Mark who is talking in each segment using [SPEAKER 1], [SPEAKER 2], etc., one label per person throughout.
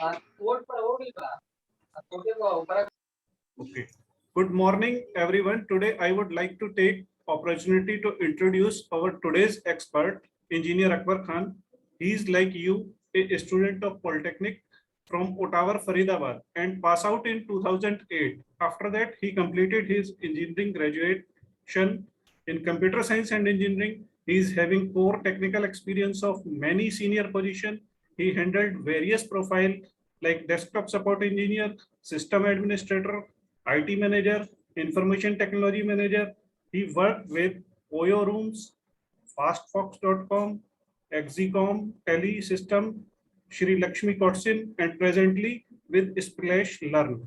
[SPEAKER 1] Okay. Good morning, everyone. Today, I would like to take opportunity to introduce our today's expert, Engineer Akbar Khan. He is like you, a student of Polytechnic from Ottawa, Faridabad, and pass out in 2008. After that, he completed his engineering graduation in computer science and engineering. He is having core technical experience of many senior position. He handled various profile like desktop support engineer, system administrator, IT manager, information technology manager. He worked with Oyo Rooms, FastFox.com, Exicom, Tele System, Shri Lakshmi Kotsin, and presently with Splash Learn.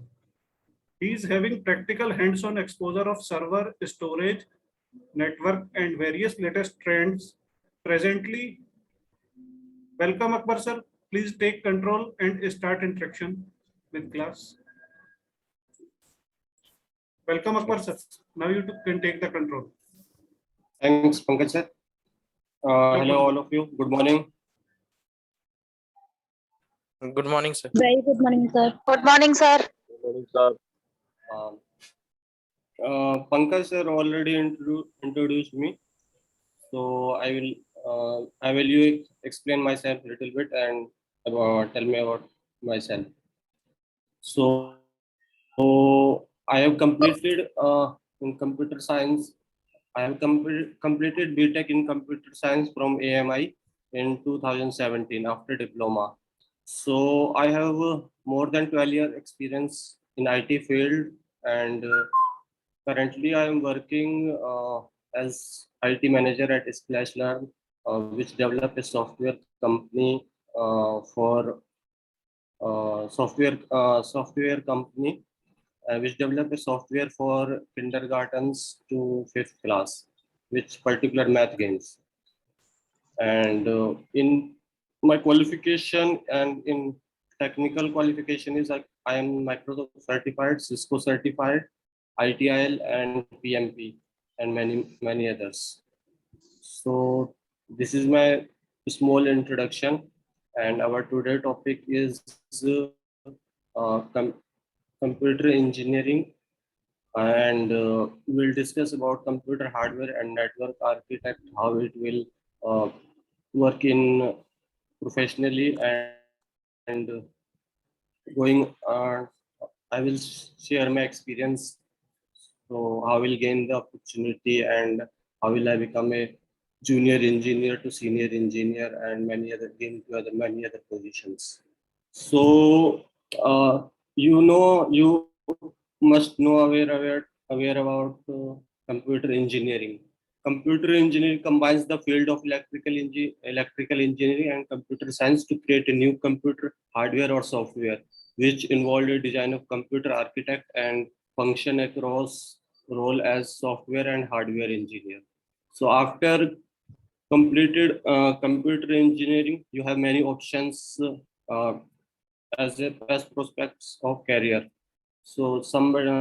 [SPEAKER 1] He is having practical hands-on exposure of server, storage, network, and various latest trends. Presently, welcome Akbar sir. Please take control and start interaction with class. Welcome Akbar sir. Now you can take the control.
[SPEAKER 2] Thanks, Pankaj sir. Hello, all of you. Good morning.
[SPEAKER 3] Good morning, sir.
[SPEAKER 4] Very good morning, sir.
[SPEAKER 5] Good morning, sir.
[SPEAKER 6] Good morning, sir.
[SPEAKER 2] Pankaj sir already introduced me, so I will you explain myself a little bit and tell me about myself. So I have completed in computer science. I have completed BTech in computer science from AMI in 2017 after diploma. So I have more than 12 year experience in IT field, and currently I am working as IT manager at SplashLearn, which develop a software company for software company which develop a software for kindergartens to 5th class, which particular math games. And in my qualification and in technical qualification is I am Microsoft certified, Cisco certified, ITIL and PMP, and many others. So this is my small introduction, and our today topic is computer engineering, and we'll discuss about computer hardware and network architect, how it will work in professionally, and going I will share my experience. So how will gain the opportunity, and how will I become a junior engineer to senior engineer, and many other positions. So you must know aware about computer engineering. Computer engineering combines the field of electrical engineering and computer science to create a new computer hardware or software, which involve a design of computer architect and function across role as software and hardware engineer. So after completed computer engineering, you have many options as prospects of career. So somebody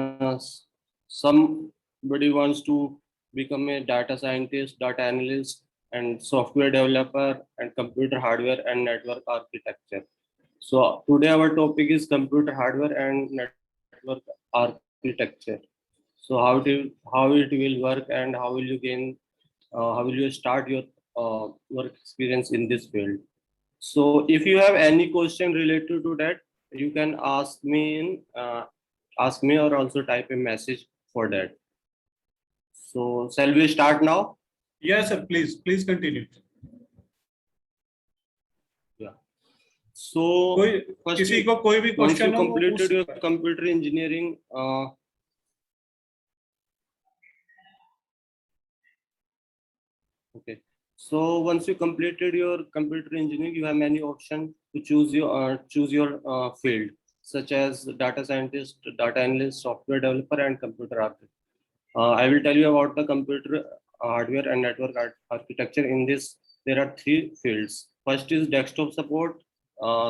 [SPEAKER 2] wants to become a data scientist, data analyst, and software developer, and computer hardware and network architecture. So today our topic is computer hardware and network architecture. So how it will work, and how will you start your work experience in this field. So if you have any question related to that, you can ask me or also type a message for that. So shall we start now?
[SPEAKER 1] Yes, sir. Please continue.
[SPEAKER 2] Yeah. So
[SPEAKER 1] किसी को कोई भी
[SPEAKER 2] once you
[SPEAKER 1] question हो,
[SPEAKER 2] completed your computer engineering, okay. So once you completed your computer engineering, you have many options to choose your field, such as data scientist, data analyst, software developer, and computer architect. I will tell you about the computer hardware and network architecture. In this, there are three fields. First is desktop support.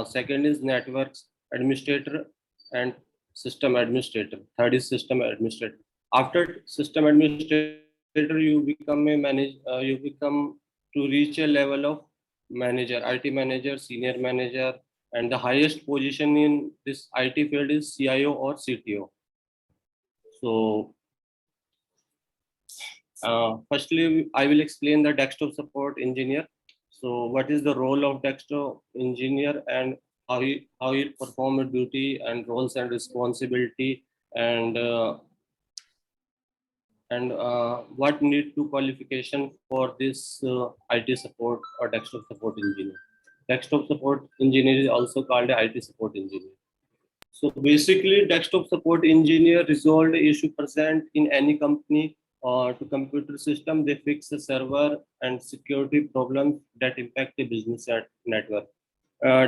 [SPEAKER 2] Second is networks administrator and system administrator. Third is system administrator. After system administrator, you become a manager. You become to reach a level of manager, IT manager, senior manager, and the highest position in this IT field is CIO or CTO. So firstly, I will explain the desktop support engineer. So what is the role of desktop engineer and how he perform a duty and roles and responsibility, and what need to qualification for this IT support or desktop support engineer. Desktop support engineer is also called a IT support engineer. So basically, desktop support engineer resolve the issue present in any company to computer system. They fix the server and security problems that impact the business network.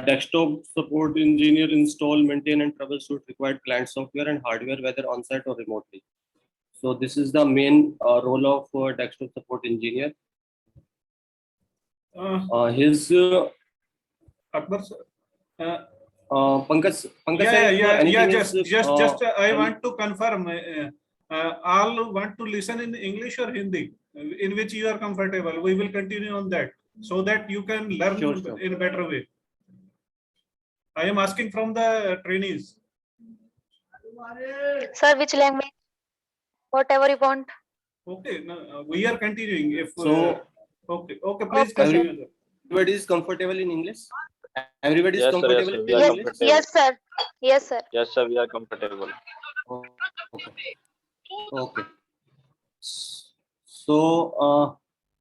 [SPEAKER 2] Desktop support engineer install, maintain, and troubleshoot required client software and hardware, whether on-site or remotely. So this is the main role of desktop support engineer. His
[SPEAKER 1] Akbar sir.
[SPEAKER 2] Pankaj,
[SPEAKER 1] Yeah.
[SPEAKER 2] anything
[SPEAKER 1] Just,
[SPEAKER 2] is,
[SPEAKER 1] I want to confirm. All want to listen in English or Hindi, in which you are comfortable. We will continue on that, so that you can learn
[SPEAKER 2] Sure.
[SPEAKER 1] in a better way. I am asking from the trainees.
[SPEAKER 4] Sir, which language? Whatever you want.
[SPEAKER 1] Okay, no, we are continuing. If
[SPEAKER 2] So
[SPEAKER 1] okay, please
[SPEAKER 4] Okay,
[SPEAKER 1] continue. Sir.
[SPEAKER 2] everybody is comfortable in English? Everybody is
[SPEAKER 5] Yes, sir,
[SPEAKER 2] comfortable
[SPEAKER 5] yes, sir,
[SPEAKER 2] in
[SPEAKER 5] we are
[SPEAKER 4] Yes,
[SPEAKER 2] English?
[SPEAKER 4] yes, sir. Yes, sir.
[SPEAKER 5] Yes, sir, we are comfortable.
[SPEAKER 2] Okay. So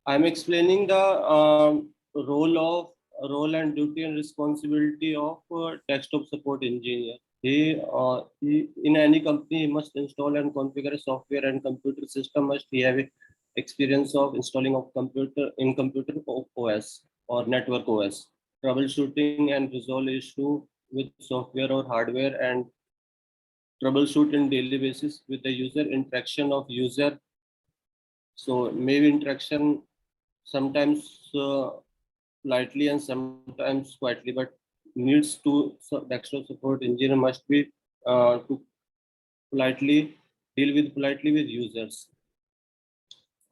[SPEAKER 2] I'm explaining the role and duty and responsibility of desktop support engineer. He in any company he must install and configure software and computer system. Must he have experience of installing of computer OS or network OS, troubleshooting and resolve issue with software or hardware, and troubleshoot in daily basis with the user interaction of user. So maybe interaction sometimes lightly and sometimes quietly, but needs to desktop support engineer must be to deal with politely with users,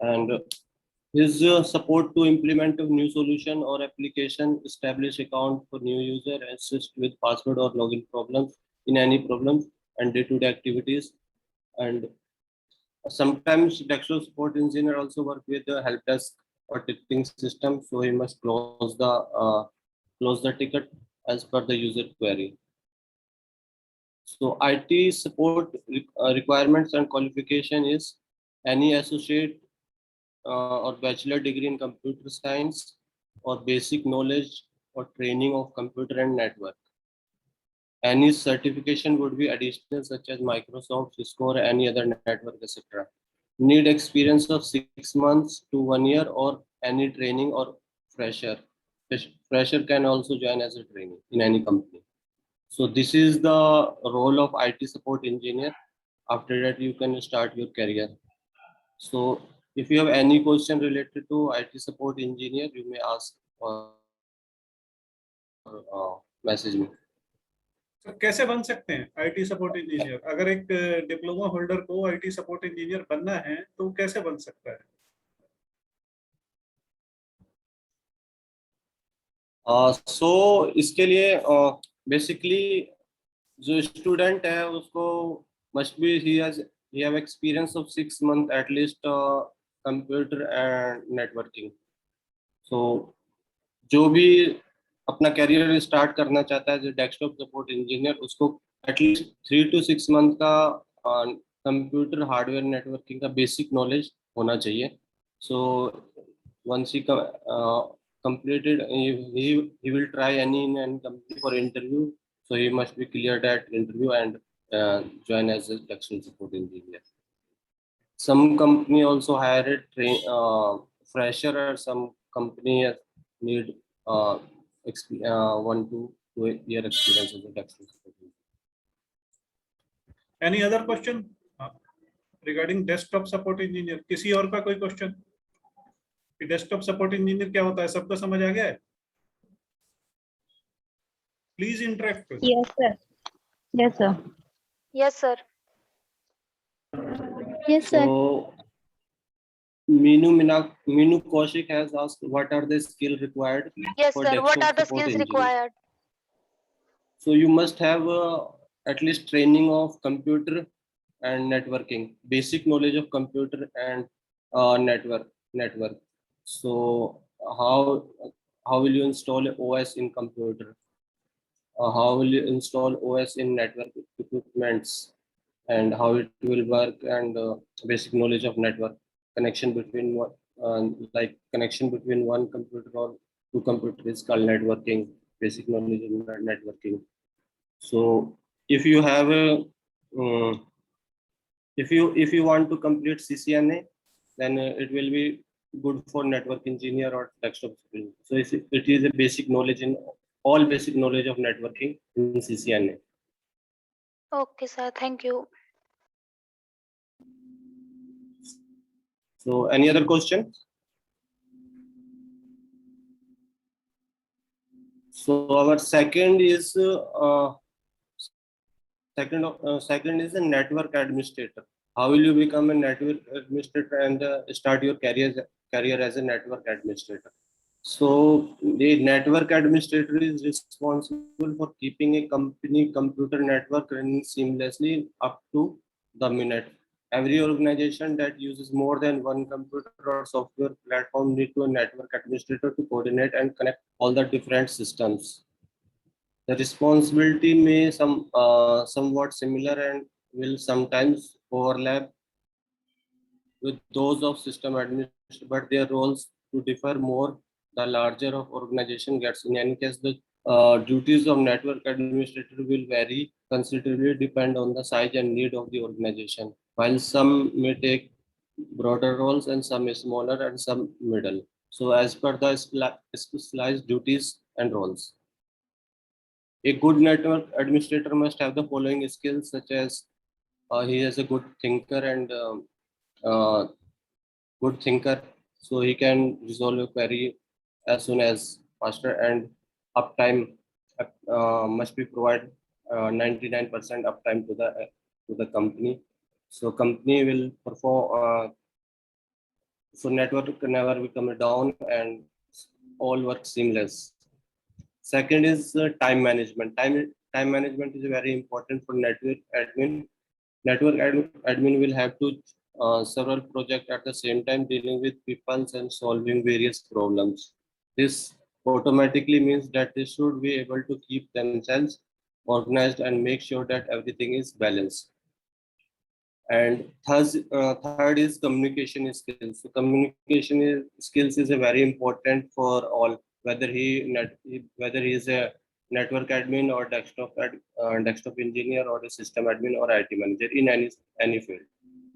[SPEAKER 2] and his support to implement a new solution or application, establish account for new user, assist with password or login problems in any problems and day-to-day activities. And sometimes desktop support engineer also work with the help desk or ticketing system, so he must close the ticket as per the user query. So IT support requirements and qualification is any associate or bachelor degree in computer science or basic knowledge or training of computer and network. Any certification would be additional, such as Microsoft, Cisco, or any other network, etc. Need experience of 6 months to 1 year or any training or fresher. Fresher can also join as a trainee in any company. So this is the role of IT support engineer. After that, you can start your career. So if you have any question related to IT support engineer, you may ask or message me.
[SPEAKER 1] तो कैसे बन सकते हैं IT support engineer? अगर एक diploma holder को IT support engineer बनना है तो कैसे बन सकता है?
[SPEAKER 2] So इसके लिए बेसिकली जो स्टूडेंट है उसको must be he have experience of 6 months at least computer and networking. So जो भी अपना कैरियर स्टार्ट करना चाहता है जो डेस्कटॉप सपोर्ट इंजीनियर, उसको एटलीस्ट 3 to 6 मंथ का कंप्यूटर हार्डवेयर नेटवर्किंग का बेसिक नॉलेज होना चाहिए. So once he completed, he will try any company for interview, so he must be cleared at interview and join as a desktop support engineer. Some company also hire a fresher, or some company need 1 to 2 year experience as a desktop support engineer.
[SPEAKER 1] Any other question regarding desktop support engineer? किसी और का कोई question कि desktop support engineer क्या होता है? सबको समझ आ गया है? Please interact.
[SPEAKER 6] Yes, sir. Yes, sir.
[SPEAKER 4] Yes, sir.
[SPEAKER 6] Yes, sir.
[SPEAKER 2] So Meenu Kaushik has asked, what are the skills required
[SPEAKER 4] Yes,
[SPEAKER 2] for
[SPEAKER 4] sir. What
[SPEAKER 2] desktop
[SPEAKER 4] are the
[SPEAKER 2] support
[SPEAKER 4] skills
[SPEAKER 2] engineer?
[SPEAKER 4] required?
[SPEAKER 2] So you must have at least training of computer and networking, basic knowledge of computer and network. So how how will you install a OS in computer? How will you install OS in network equipments, and how it will work, and basic knowledge of network connection between like connection between one computer or two computers is called networking. Basic knowledge of networking. So if you have a if you want to complete CCNA, then it will be good for network engineer or desktop engineer. So it is a basic knowledge in all basic knowledge of networking in CCNA.
[SPEAKER 4] Okay, sir. Thank you.
[SPEAKER 2] So any other question? So our second is second is a network administrator. How will you become a network administrator and start your career as a network administrator? So the network administrator is responsible for keeping a company computer network running seamlessly up to the minute. Every organization that uses more than one computer or software platform need to a network administrator to coordinate and connect all the different systems. The responsibility may somewhat similar and will sometimes overlap with those of system administrator, but their roles to differ more the larger of organization gets. In any case, the duties of network administrator will vary considerably depend on the size and need of the organization. While some may take broader roles and some is smaller and some middle. So as per the specialized duties and roles. A good network administrator must have the following skills such as he is a good thinker and uh, good thinker, so he can resolve a query as soon as faster, and uptime must be provided 99% uptime to the company. So company will perform. So network can never become down and all work seamless. Second is time management. Time management is very important for network admin. Admin will have to several projects at the same time dealing with people and solving various problems. This automatically means that they should be able to keep themselves organized and make sure that everything is balanced. And third is communication skills. So skills is a very important for all, whether he is a network admin or desktop engineer or a system admin or IT manager in any field.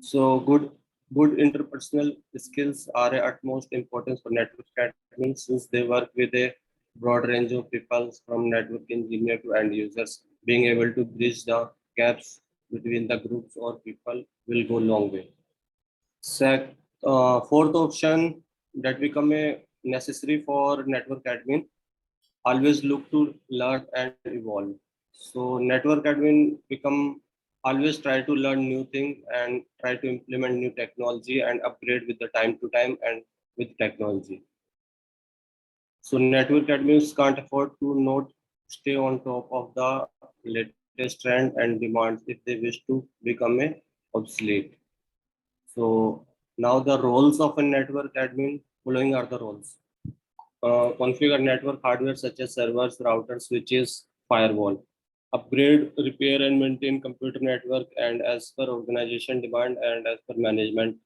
[SPEAKER 2] So good interpersonal skills are at utmost importance for network admin since they work with a broad range of people from network engineer to end users. Being able to bridge the gaps between the groups or people will go long way. Fourth option that become a necessary for network admin, always look to learn and evolve. So network admin become always try to learn new things and try to implement new technology and upgrade with the time to time and with technology. So network admins can't afford to not stay on top of the latest trend and demands if they wish to become a obsolete. So now the roles of a network admin, following are the roles. Configure network hardware such as servers, routers, switches, firewall. Upgrade, repair and maintain computer network and as per organization demand and as per management.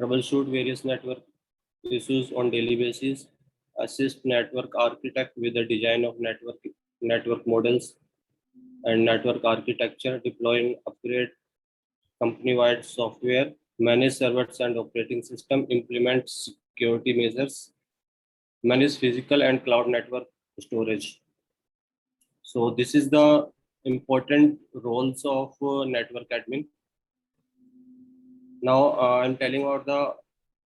[SPEAKER 2] Troubleshoot various network issues on daily basis. Assist network architect with the design of network models and network architecture. Deploy and upgrade company-wide software. Manage servers and operating system. Implement security measures. Manage physical and cloud network storage. So this is the important roles of network admin. Now I'm telling about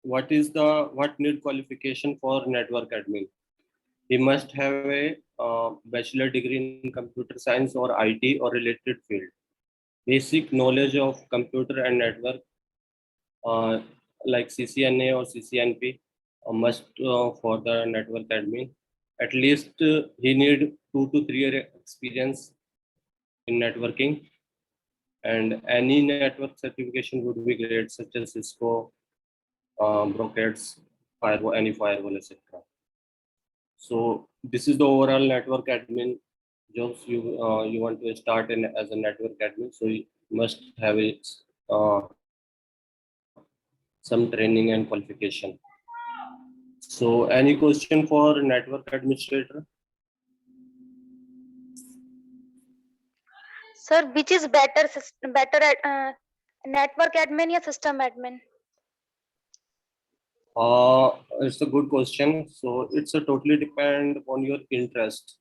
[SPEAKER 2] what need qualification for network admin. He must have a bachelor degree in computer science or IT or related field. Basic knowledge of computer and network uh, like CCNA or CCNP must for the network admin, at least he need 2 to 3 year experience in networking, and any network certification would be great, such as Cisco, Brocades, firewall, any firewall, etc. So this is the overall network admin jobs you want to start in as a network admin. So you must have some training and qualification. So any question for network administrator?
[SPEAKER 4] Sir, which is better, better at network admin or system admin?
[SPEAKER 2] It's a good question. So it's a totally depend on your interest.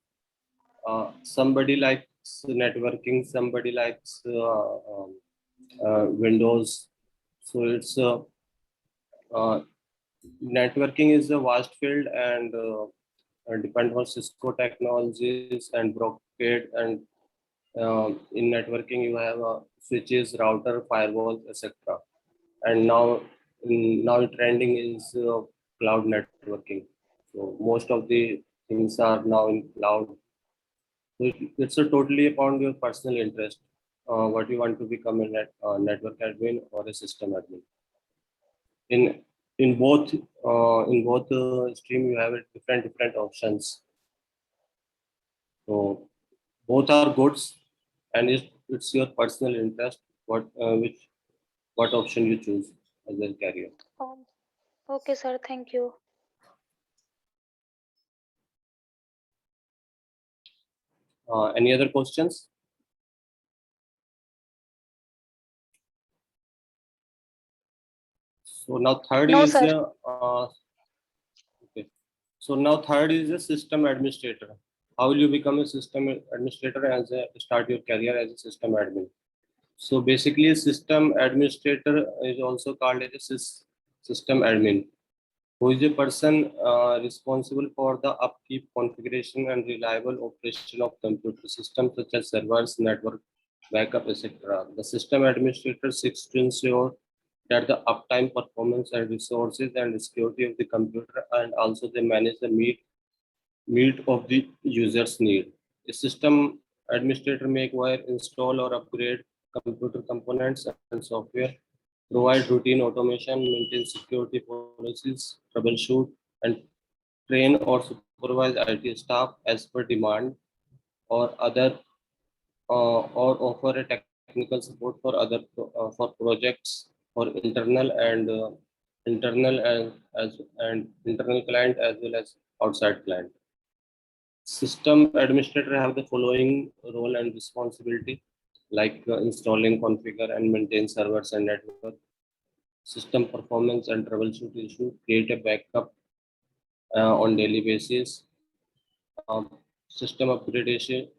[SPEAKER 2] Somebody likes networking, somebody likes Windows. So it's networking is a vast field, and depend on Cisco technologies and Brocade, and in networking you have switches, router, firewalls, etc. And now trending is cloud networking. So most of the things are now in cloud. So it's a totally upon your personal interest, what you want to become a network admin or a system admin. In both stream you have different options. So both are goods, and it's your personal interest what option you choose as a career.
[SPEAKER 4] Oh, okay, sir. Thank you.
[SPEAKER 2] Any other questions? So now third
[SPEAKER 4] No,
[SPEAKER 2] is
[SPEAKER 4] sir.
[SPEAKER 2] okay. So now third is a system administrator. How will you become a system administrator as a start your career as a system admin? So basically, a system administrator is also called as a system admin, who is a person responsible for the upkeep, configuration, and reliable operation of computer systems such as servers, network, backup, etc. The system administrator seeks to ensure that the uptime, performance, and resources and security of the computer, and also they manage the meet of the user's need. A system administrator may acquire, install, or upgrade computer components and software, provide routine automation, maintain security policies, troubleshoot, and train or supervise IT staff as per demand, or or offer a technical support for for projects for internal and internal client as well as outside client. System administrator have the following role and responsibility, like installing, configure, and maintain servers and network, system performance and troubleshoot issue, create a backup on daily basis, system upgradation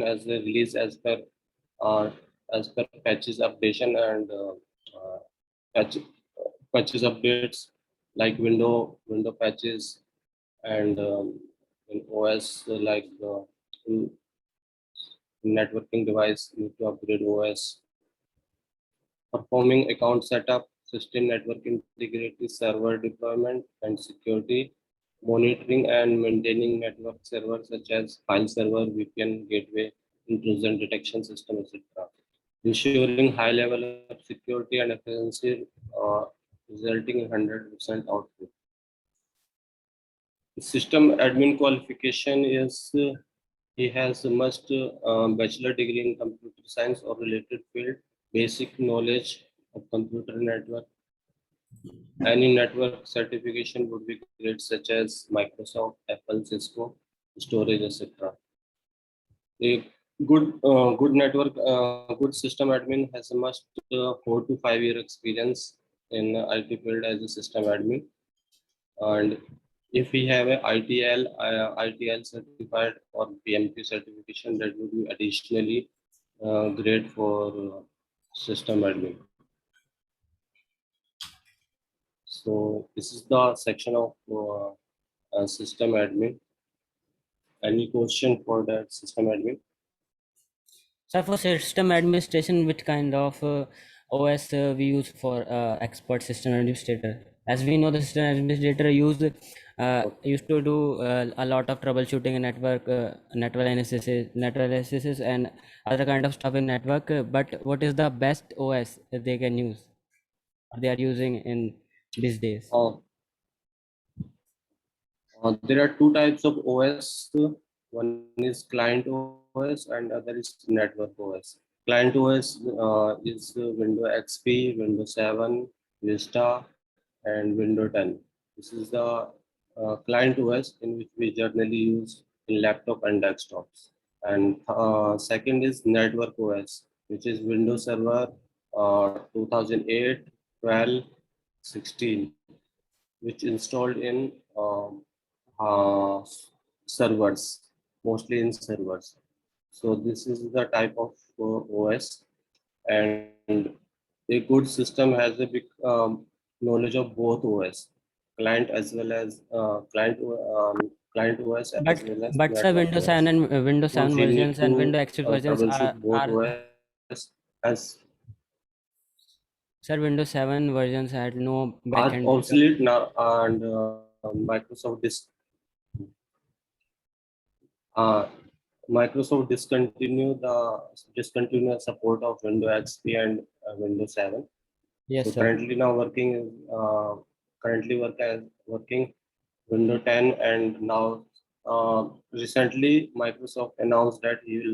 [SPEAKER 2] as a release uh, as per patches updation and patch, patches updates like window patches, and in OS like in networking device need to upgrade OS, performing account setup, system network integrity, server deployment and security, monitoring and maintaining network servers such as file server, VPN, gateway, intrusion detection system, etc. Ensuring high level of security and efficiency, resulting in 100% output. System admin qualification is he has a must bachelor degree in computer science or related field, basic knowledge of computer network. Any network certification would be great, such as Microsoft, Apple, Cisco, storage, etc. A good system admin has a must 4 to 5 year experience in IT field as a system admin, and if we have a ITL certified or PMP certification, that would be additionally great for system admin. So this is the section of system admin. Any question for that system admin?
[SPEAKER 5] So for system administration, which kind of OS we use for expert system administrator? As we know, the system administrator used to do a lot of troubleshooting in network analysis and other kind of stuff in network. But what is the best OS that they can use, or they are using in these days?
[SPEAKER 2] There are two types of OS. One is client OS and other is network OS. Client OS is Windows XP, Windows 7, Vista, and Windows 10. This is the client OS in which we generally use in laptop and desktops. And second is network OS, which is Windows Server 2008, 12, 16, which installed in uh, servers, mostly in servers. So this is the type of OS, and a good system has a big knowledge of both OS, client as well as client OS as
[SPEAKER 5] But
[SPEAKER 2] well as
[SPEAKER 5] sir,
[SPEAKER 2] network
[SPEAKER 5] Windows 7
[SPEAKER 2] OS.
[SPEAKER 5] and Windows
[SPEAKER 2] So
[SPEAKER 5] 7
[SPEAKER 2] we need
[SPEAKER 5] versions and
[SPEAKER 2] to
[SPEAKER 5] Windows XP versions
[SPEAKER 2] troubleshoot both
[SPEAKER 5] are
[SPEAKER 2] OS as
[SPEAKER 5] sir, Windows 7 versions had no
[SPEAKER 2] are
[SPEAKER 5] backend backup.
[SPEAKER 2] obsolete now, and uh, Microsoft discontinued support of Windows XP and Windows 7.
[SPEAKER 5] Yes,
[SPEAKER 2] So
[SPEAKER 5] sir.
[SPEAKER 2] currently now working Windows 10, and now recently Microsoft announced that he will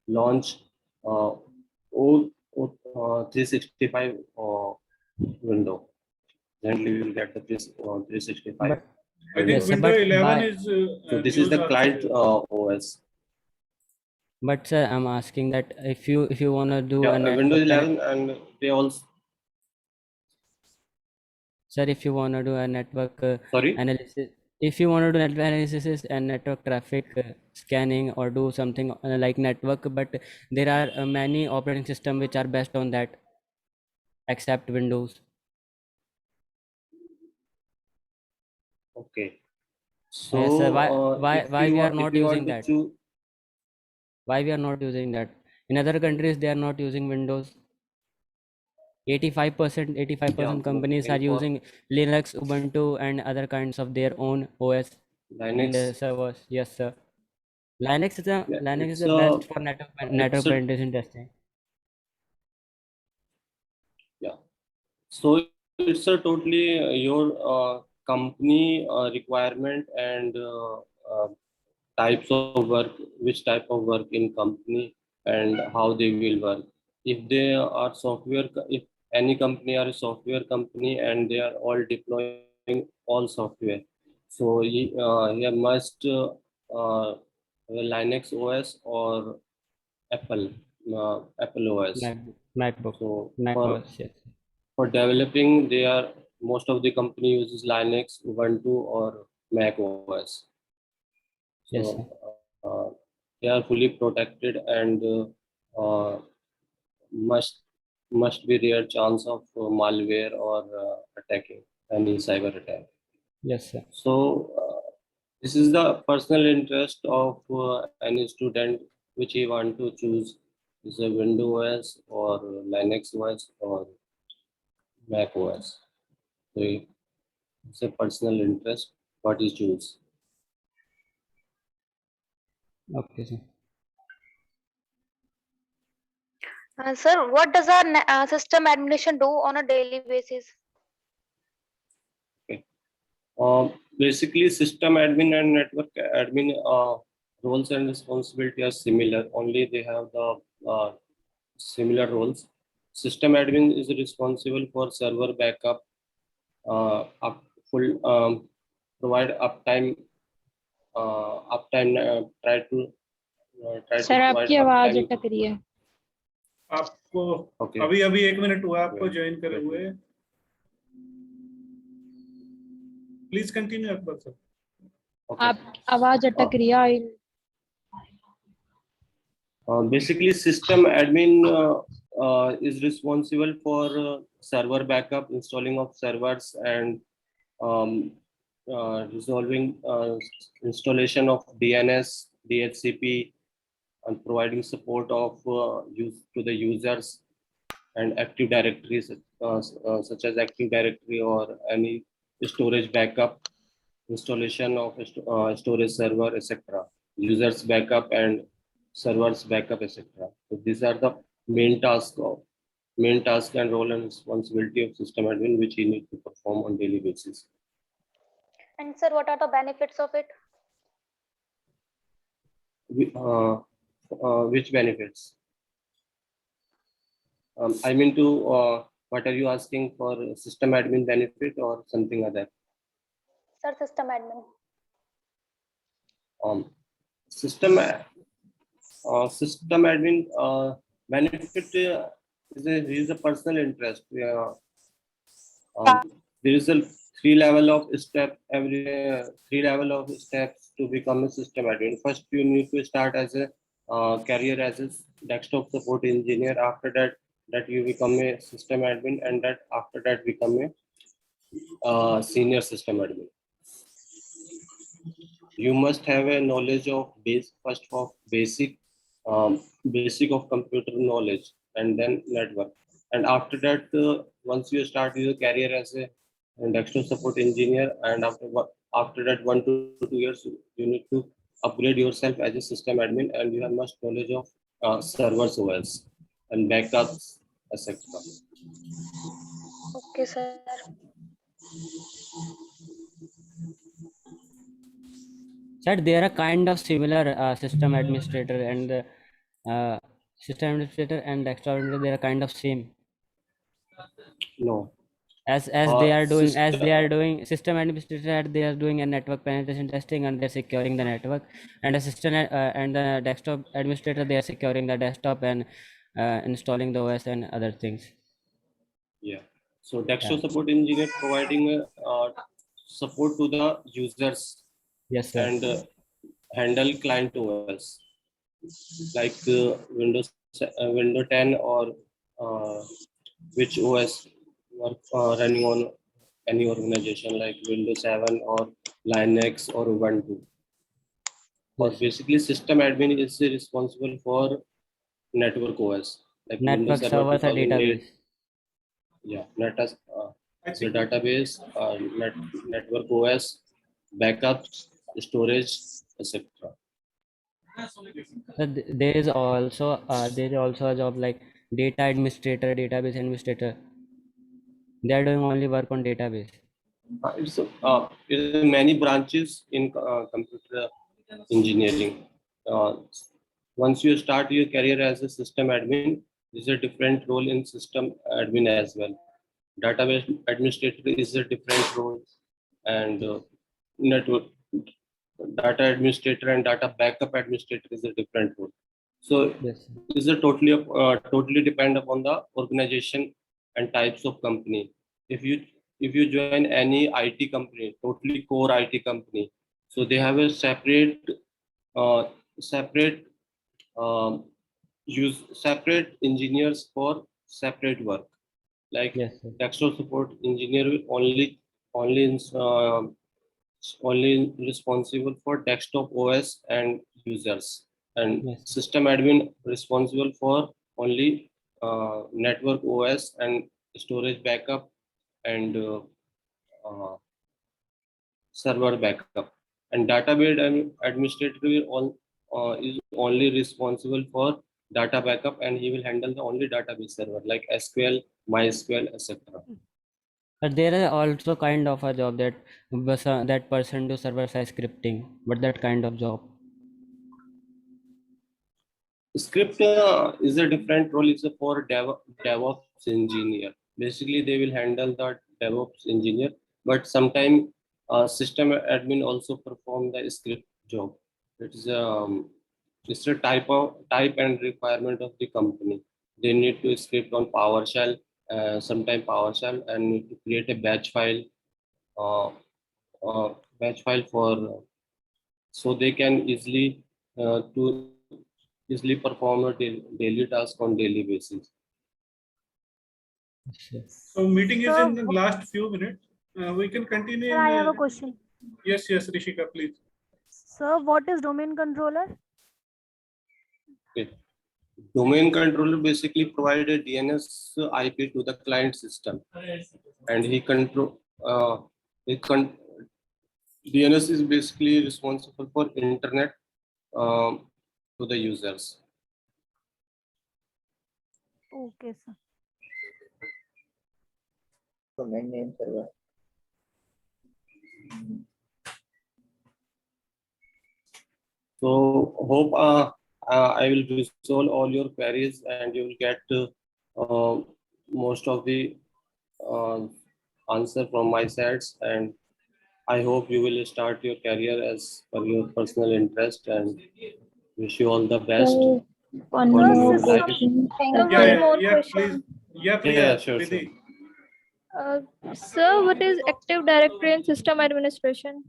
[SPEAKER 2] launch O 365 window. Currently we will get the 365.
[SPEAKER 5] But
[SPEAKER 1] I think
[SPEAKER 5] yes, sir,
[SPEAKER 1] Windows
[SPEAKER 5] but
[SPEAKER 1] 11 is
[SPEAKER 2] So this is
[SPEAKER 1] news
[SPEAKER 2] the client
[SPEAKER 1] also.
[SPEAKER 2] OS.
[SPEAKER 5] But sir, I'm asking that if you wanna do a
[SPEAKER 2] Windows
[SPEAKER 5] network
[SPEAKER 2] 11, and they also
[SPEAKER 5] sir, if you wanna do a network
[SPEAKER 2] sorry.
[SPEAKER 5] analysis, if you wanna do network analysis and network traffic scanning or do something like network, but there are many operating system which are best on that, except Windows.
[SPEAKER 2] Okay.
[SPEAKER 5] Yes, sir.
[SPEAKER 2] So
[SPEAKER 5] Why we are
[SPEAKER 2] if
[SPEAKER 5] not
[SPEAKER 2] you
[SPEAKER 5] using
[SPEAKER 2] want to
[SPEAKER 5] that?
[SPEAKER 2] choose,
[SPEAKER 5] Why we are not using that? In other countries, they are not using Windows. 85%
[SPEAKER 2] yeah,
[SPEAKER 5] companies are
[SPEAKER 2] in for
[SPEAKER 5] using Linux, Ubuntu, and other kinds of their own OS in the
[SPEAKER 2] Linux,
[SPEAKER 5] servers. Yes, sir.
[SPEAKER 2] yeah,
[SPEAKER 5] Linux is
[SPEAKER 2] it's
[SPEAKER 5] the best for network
[SPEAKER 2] it's a
[SPEAKER 5] penetration testing.
[SPEAKER 2] yeah. So it's a totally your company requirement and types of work, which type of work in company and how they will work. If they are if any company are a software company and they are all deploying all software, so you must Linux OS or Apple Apple OS.
[SPEAKER 5] MacBook,
[SPEAKER 2] So
[SPEAKER 5] Mac
[SPEAKER 2] for
[SPEAKER 5] OS. Yes,
[SPEAKER 2] developing, they are most of the company uses Linux, Ubuntu, or Mac OS.
[SPEAKER 5] yes,
[SPEAKER 2] So
[SPEAKER 5] sir.
[SPEAKER 2] they are fully protected, and must be rare chance of malware or attacking any cyber attack.
[SPEAKER 5] Yes, sir.
[SPEAKER 2] So this is the personal interest of any student which he want to choose, is a Windows OS or Linux OS or Mac OS. So it's a personal interest what you choose.
[SPEAKER 5] Okay, sir.
[SPEAKER 4] Sir, what does our system administration do on a daily basis?
[SPEAKER 2] Okay. Basically, system admin and network admin roles and responsibility are similar. Only they have the similar roles. System admin is responsible for server backup, up full provide uptime, try to
[SPEAKER 6] sir
[SPEAKER 2] provide
[SPEAKER 6] आपकी आवाज
[SPEAKER 2] uptime.
[SPEAKER 6] अटक रही है.
[SPEAKER 1] आपको
[SPEAKER 2] Okay.
[SPEAKER 1] अभी अभी 1 minute हुआ आपको
[SPEAKER 2] Wait,
[SPEAKER 1] ज्वाइन करे
[SPEAKER 2] wait.
[SPEAKER 1] हुए. Please continue Akbar sir.
[SPEAKER 2] Okay.
[SPEAKER 6] आप आवाज अटक रही है.
[SPEAKER 2] Basically, system admin is responsible for server backup, installing of servers, and um, resolving installation of DNS, DHCP, and providing support of use to the users, and Active Directories, such as Active Directory or any storage backup, installation of storage server, etc. Users backup and servers backup, etc. So these are the main task and role and responsibility of system admin, which he need to perform on daily basis.
[SPEAKER 4] And sir, what are the benefits of it?
[SPEAKER 2] Which benefits? I mean what are you asking for, system admin benefit or something other?
[SPEAKER 4] Sir, system admin.
[SPEAKER 2] System admin benefit is a personal interest. There is a three level of steps to become a system admin. First, you need to start as a career as a desktop support engineer. After that you become a system admin, and after that become a senior system admin. You must have a knowledge of basic of computer knowledge, and then network. And after that, once you start your career as a desktop support engineer, and after that 1 to 2 years, you need to upgrade yourself as a system admin, and you have much knowledge of servers OS and backups, etc.
[SPEAKER 4] Okay, sir.
[SPEAKER 5] Sir, there are kind of similar system administrator and system administrator and desktop administrator. They are kind of same.
[SPEAKER 2] No.
[SPEAKER 5] As they are doing system administrator, they are doing a network penetration testing and they're securing the network, and and the desktop administrator, they are securing the desktop and installing the OS and other things.
[SPEAKER 2] Yeah. So desktop support engineer providing support to the users.
[SPEAKER 5] Yes, sir.
[SPEAKER 2] And handle client OS like Windows 10 or which OS work running on any organization like Windows 7 or Linux or Ubuntu. Or basically, system admin is responsible for network OS, like
[SPEAKER 5] Network servers and database.
[SPEAKER 2] Yeah, the database, network OS, backups, storage, etc.
[SPEAKER 5] So there is also a job like data administrator, database administrator. They are doing only work on database.
[SPEAKER 2] It's many branches in computer engineering. Once you start your career as a system admin, there's a different role in system admin as well. Database administrator is a different role, and network data administrator and data backup administrator is a different role. So
[SPEAKER 5] Yes.
[SPEAKER 2] this is a totally depend upon the organization and types of company. If you join any IT company, totally core IT company, so they have a separate separate engineers for separate work. Like
[SPEAKER 5] Yes, sir.
[SPEAKER 2] desktop support engineer will only responsible for desktop OS and users, and
[SPEAKER 5] Yes.
[SPEAKER 2] system admin responsible for only network OS and storage backup and server backup. And database administrator is only responsible for data backup, and he will handle the only database server like SQL, MySQL, etc.
[SPEAKER 5] But there is also kind of a job that person do server side scripting, but that kind of job.
[SPEAKER 2] Script is a different role. It's for DevOps engineer. Basically, they will handle the DevOps engineer, but sometimes system admin also perform the script job. It's a type and requirement of the company. They need to script on PowerShell, sometime PowerShell, and need to create a batch file for so they can easily perform a daily task on daily basis.
[SPEAKER 1] So meeting is
[SPEAKER 6] Sir,
[SPEAKER 1] in the last few minutes. We can continue.
[SPEAKER 6] Sir, I have a question.
[SPEAKER 1] Yes, Rishika, please.
[SPEAKER 6] Sir, what is domain controller?
[SPEAKER 2] Okay. Domain controller basically provide a DNS IP to the client system, and DNS is basically responsible for internet to the users.
[SPEAKER 6] Okay, sir.
[SPEAKER 7] Domain name server.
[SPEAKER 2] So hope I will resolve all your queries and you will get most of the uh, answer from my sides, and I hope you will start your career as per your personal interest, and wish you all the best.
[SPEAKER 6] So, one
[SPEAKER 2] for
[SPEAKER 6] more
[SPEAKER 2] your life.
[SPEAKER 6] question.
[SPEAKER 4] Thank
[SPEAKER 1] Yeah,
[SPEAKER 4] you.
[SPEAKER 1] yeah,
[SPEAKER 6] Sir,
[SPEAKER 4] More
[SPEAKER 1] yeah, please.
[SPEAKER 4] question.
[SPEAKER 1] Yeah, Priya,
[SPEAKER 2] Yeah, sure,
[SPEAKER 1] Priti.
[SPEAKER 6] Sir, what is Active Directory in system administration?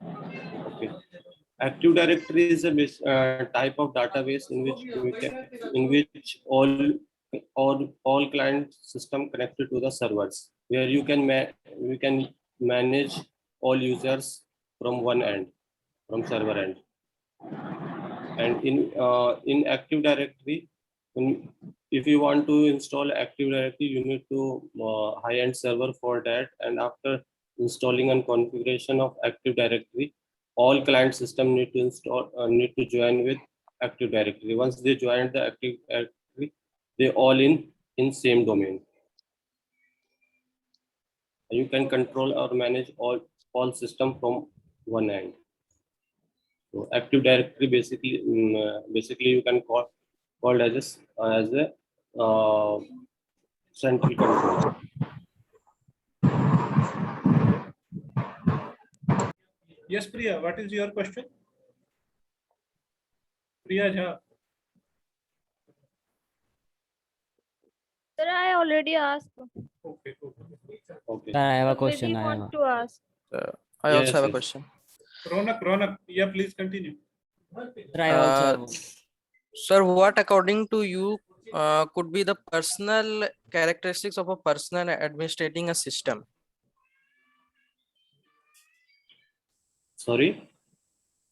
[SPEAKER 2] Okay. Active Directory is a type of database in which all client system connected to the servers, where you can manage all users from one end, from server end. And in Active Directory, if you want to install Active Directory, you need to high-end server for that. And after installing and configuration of Active Directory, all client system need to join with Active Directory. Once they join the Active Directory, they all in same domain. You can control or manage all system from one end. So Active Directory basically you can called as a central control.
[SPEAKER 1] Yes, Priya, what is your question? Priya Jha.
[SPEAKER 6] Sir, I already asked.
[SPEAKER 1] Okay, okay.
[SPEAKER 2] Okay.
[SPEAKER 5] Sir, I have a
[SPEAKER 6] Maybe
[SPEAKER 5] question.
[SPEAKER 6] want to ask.
[SPEAKER 3] I also
[SPEAKER 2] Yes,
[SPEAKER 3] have a
[SPEAKER 2] yes.
[SPEAKER 3] question.
[SPEAKER 1] Ronak, yeah, please continue.
[SPEAKER 5] Sir, I also have
[SPEAKER 3] Sir, what according to you could be the personal characteristics of a person administrating a system?
[SPEAKER 2] Sorry.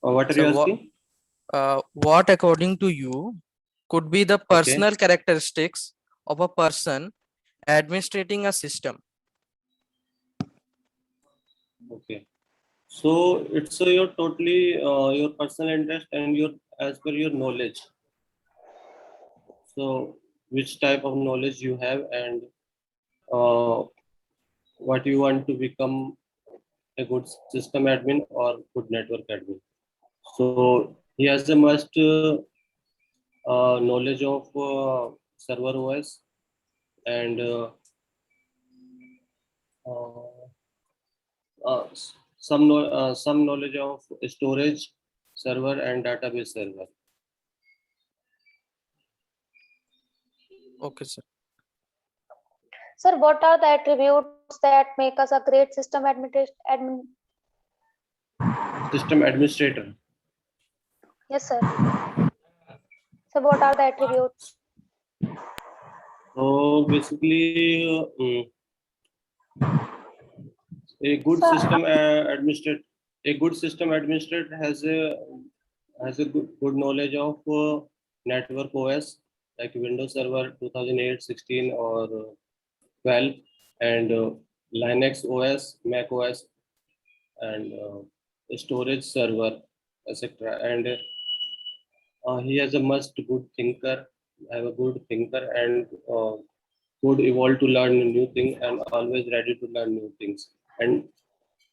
[SPEAKER 2] What are
[SPEAKER 3] So
[SPEAKER 2] you asking?
[SPEAKER 3] what according to you could be the personal characteristics of a person administrating a system?
[SPEAKER 2] Okay. So it's your totally your personal interest and your as per your knowledge. So which type of knowledge you have and uh, what you want to become, a good system admin or good network admin. So he has a must knowledge of server OS and uh, some knowledge of storage server and database server.
[SPEAKER 3] Okay, sir.
[SPEAKER 4] Sir, what are the attributes that make us a great system
[SPEAKER 2] System administrator.
[SPEAKER 4] Yes, sir. So, what are the attributes?
[SPEAKER 2] So basically, a good
[SPEAKER 4] Sir,
[SPEAKER 2] system administrator has a good knowledge of network OS like Windows Server 2008, 16 or 12, and Linux OS, Mac OS, and storage server, etc. And he has a must good thinker, have a good thinker, and good evolve to learn new things and always ready to learn new things. And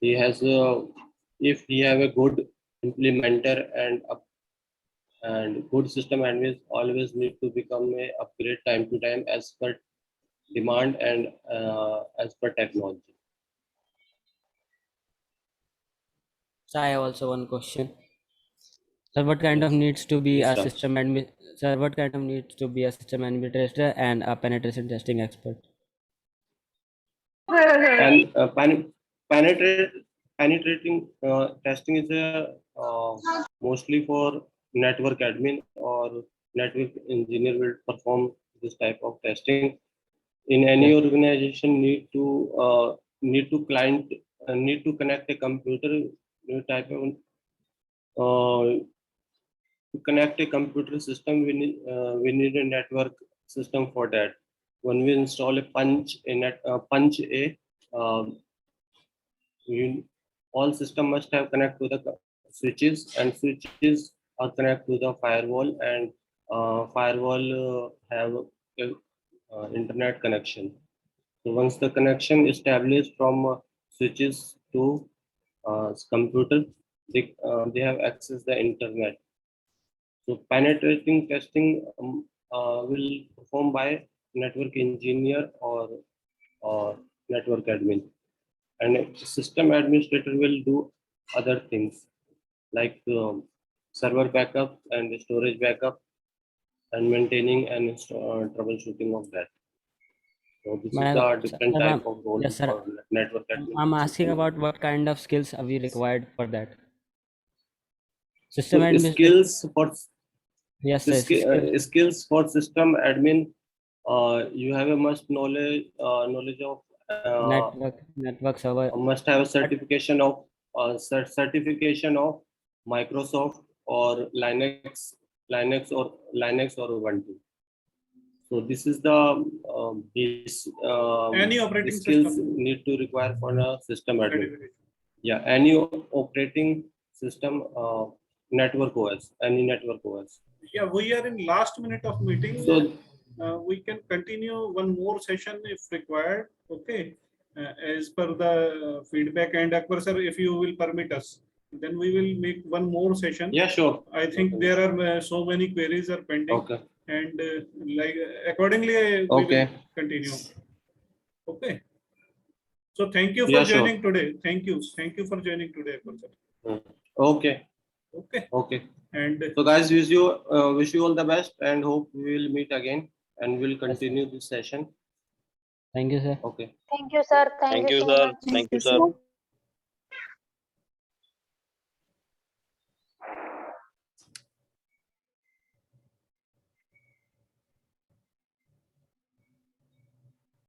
[SPEAKER 2] he has if he have a good implementer and good system admins always need to become a upgrade time to time as per demand and as per technology.
[SPEAKER 5] So I have also one question. Sir, what kind of needs to be
[SPEAKER 2] Yes,
[SPEAKER 5] a
[SPEAKER 2] sir.
[SPEAKER 5] system admin? Sir, what kind of needs to be a system administrator and a penetration testing expert?
[SPEAKER 2] And penetrating testing is mostly for network admin or network engineer will perform this type of testing. In any organization, need to connect a computer, new type of to connect a computer system, we need a network system for that. When we install a all system must have connect to the switches, and switches are connect to the firewall, and firewall have a, internet connection. So once the connection established from switches to computer, they have access the internet. So penetrating testing will perform by network engineer or network admin, and a system administrator will do other things like server backup and storage backup and maintaining and troubleshooting of that. So this is
[SPEAKER 5] Ma'am,
[SPEAKER 2] the different
[SPEAKER 5] sir,
[SPEAKER 2] type
[SPEAKER 5] ma'am,
[SPEAKER 2] of role
[SPEAKER 5] yes, sir.
[SPEAKER 2] for network admin.
[SPEAKER 5] I'm asking
[SPEAKER 2] system.
[SPEAKER 5] about what kind of skills are we required for that?
[SPEAKER 2] So
[SPEAKER 5] System administration. Yes, sir.
[SPEAKER 2] Skills for system admin. You have a must knowledge of
[SPEAKER 5] Network server.
[SPEAKER 2] must have a certification of Microsoft or Linux or Ubuntu. So this is the
[SPEAKER 1] Any operating
[SPEAKER 2] the skills
[SPEAKER 1] system.
[SPEAKER 2] need to require for a system admin.
[SPEAKER 1] Certification.
[SPEAKER 2] Yeah, any operating system, network OS, any network OS.
[SPEAKER 1] Yeah, we are in last minute of meeting.
[SPEAKER 2] So
[SPEAKER 1] We can continue one more session if required. Okay. As per the feedback, and Akbar sir, if you will permit us, then we will make one more session.
[SPEAKER 2] yeah, sure.
[SPEAKER 1] I think there are so many queries are pending,
[SPEAKER 2] Okay.
[SPEAKER 1] and like accordingly we
[SPEAKER 2] Okay.
[SPEAKER 1] will continue. Okay. So thank you for
[SPEAKER 2] Yeah, sure.
[SPEAKER 1] joining today. Thank you for joining today, Akbar sir.
[SPEAKER 2] Okay.
[SPEAKER 1] Okay.
[SPEAKER 2] Okay.
[SPEAKER 1] And
[SPEAKER 2] So guys, wish you all the best, and hope we will meet again and we'll continue this session.
[SPEAKER 5] Thank you, sir.
[SPEAKER 2] Okay.
[SPEAKER 4] Thank you, sir. Thank you so much.
[SPEAKER 8] Thank you, sir.